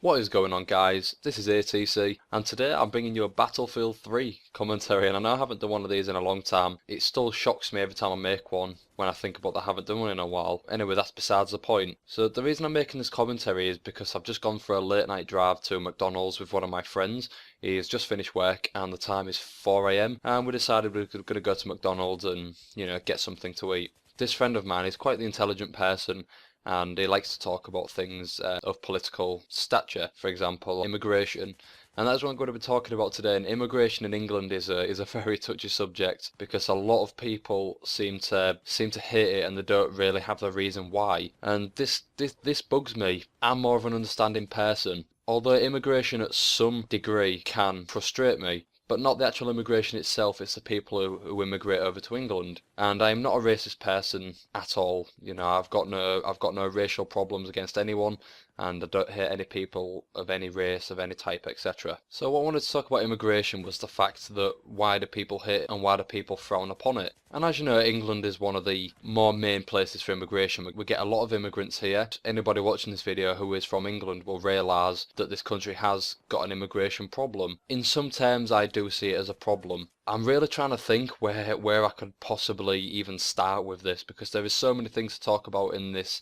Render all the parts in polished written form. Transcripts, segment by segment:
What is going on, guys? This is ATC, and today I'm bringing you a Battlefield 3 commentary, and I know I haven't done one of these in a long time. It still shocks me every time I make one when I think about that I haven't done one in a while. Anyway, that's besides the point. So the reason I'm making this commentary is because I've just gone for a late night drive to McDonald's with one of my friends. He's just finished work and the time is 4 a.m. and we decided we were going to go to McDonald's and, get something to eat. This friend of mine is quite the intelligent person, and he likes to talk about things of political stature, for example, immigration. And that's what I'm going to be talking about today. And immigration in England is a very touchy subject because a lot of people seem to hate it and they don't really have the reason why. And this bugs me. I'm more of an understanding person. Although immigration at some degree can frustrate me, but not the actual immigration itself, it's the people who immigrate over to England. And I am not a racist person at all. I've got no racial problems against anyone, and I don't hate any people of any race, of any type, etc. So what I wanted to talk about immigration was the fact that why do people hate it and why do people frown upon it? And as you know, England is one of the more main places for immigration. We get a lot of immigrants here. Anybody watching this video who is from England will realise that this country has got an immigration problem. In some terms, I do see it as a problem. I'm really trying to think where I could possibly even start with this, because there is so many things to talk about in this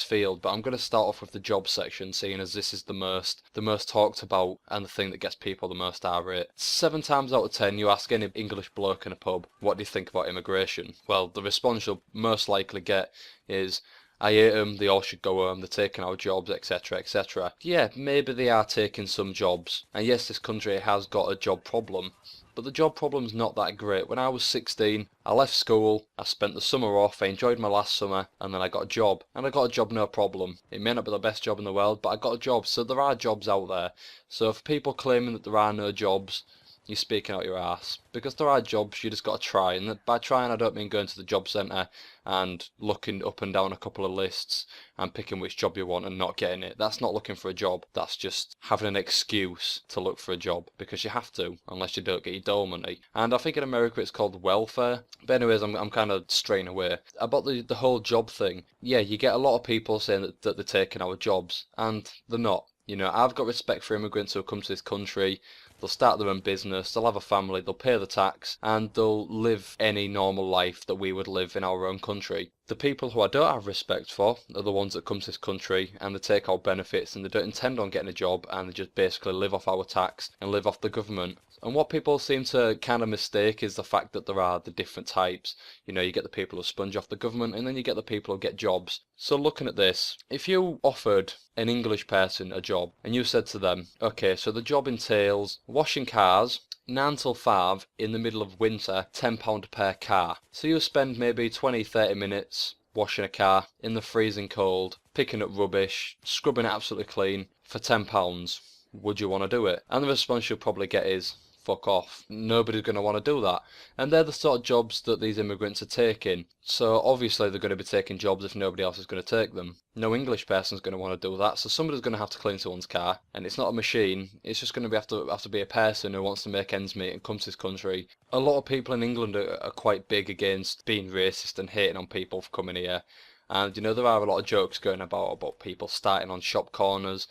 field. But I'm going to start off with the job section, seeing as this is the most talked about and the thing that gets people the most irate. 7 times out of 10, you ask any English bloke in a pub, what do you think about immigration? Well, the response you'll most likely get is, I hate them, they all should go home, they're taking our jobs, etc, etc. Yeah, maybe they are taking some jobs. And yes, this country has got a job problem. But the job problem's not that great. When I was 16, I left school, I spent the summer off, I enjoyed my last summer, and then I got a job. And I got a job no problem. It may not be the best job in the world, but I got a job, so there are jobs out there. So for people claiming that there are no jobs, you're speaking out your ass. Because there are jobs, you just got to try. And by trying, I don't mean going to the job centre and looking up and down a couple of lists and picking which job you want and not getting it. That's not looking for a job. That's just having an excuse to look for a job, because you have to, unless you don't get your dole money. And I think in America it's called welfare. But anyways, I'm kind of straying away. About the whole job thing, yeah, you get a lot of people saying that they're taking our jobs, and they're not. I've got respect for immigrants who come to this country. They'll start their own business, they'll have a family, they'll pay the tax, and they'll live any normal life that we would live in our own country. The people who I don't have respect for are the ones that come to this country and they take our benefits and they don't intend on getting a job, and they just basically live off our tax and live off the government. And what people seem to kind of mistake is the fact that there are the different types. You get the people who sponge off the government, and then you get the people who get jobs. So looking at this, if you offered an English person a job and you said to them, okay, so the job entails washing cars 9 till 5 in the middle of winter, £10 per car. So you spend maybe 20-30 minutes washing a car in the freezing cold, picking up rubbish, scrubbing it absolutely clean for £10. Would you want to do it? And the response you'll probably get is, fuck off. Nobody's going to want to do that. And they're the sort of jobs that these immigrants are taking. So obviously they're going to be taking jobs if nobody else is going to take them. No English person's going to want to do that, so somebody's going to have to clean someone's car. And it's not a machine, it's just going to have to be a person who wants to make ends meet and come to this country. A lot of people in England are quite big against being racist and hating on people for coming here. And there are a lot of jokes going about people starting on shop corners,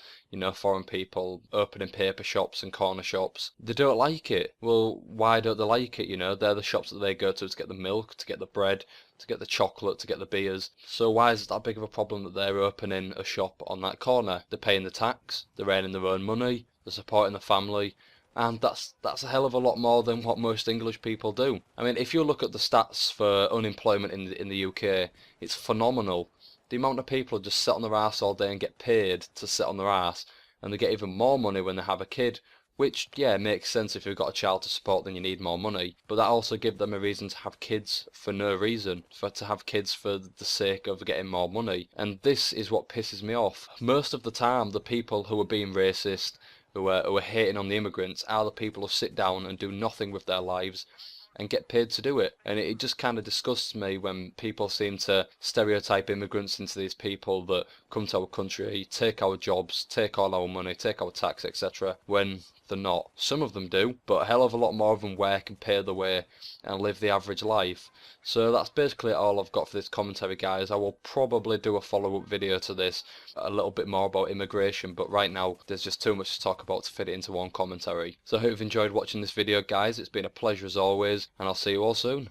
foreign people opening paper shops and corner shops. They don't like it. Well, why don't they like it? They're the shops that they go to get the milk, to get the bread, to get the chocolate, to get the beers. So why is it that big of a problem that they're opening a shop on that corner? They're paying the tax, they're earning their own money, they're supporting the family. And that's a hell of a lot more than what most English people do. I mean, if you look at the stats for unemployment in the UK, it's phenomenal. The amount of people who just sit on their arse all day and get paid to sit on their arse, and they get even more money when they have a kid, which, yeah, makes sense. If you've got a child to support, then you need more money. But that also gives them a reason to have kids for no reason, to have kids for the sake of getting more money. And this is what pisses me off. Most of the time, the people who are being racist, who are hating on the immigrants, are the people who sit down and do nothing with their lives and get paid to do it. And it just kind of disgusts me when people seem to stereotype immigrants into these people that come to our country, take our jobs, take all our money, take our tax, etc., when they're not. Some of them do, but a hell of a lot more of them work and pay the way and live the average life. So that's basically all I've got for this commentary, guys. I will probably do a follow-up video to this, a little bit more about immigration, but right now there's just too much to talk about to fit it into one commentary. So I hope you've enjoyed watching this video, guys. It's been a pleasure as always, and I'll see you all soon.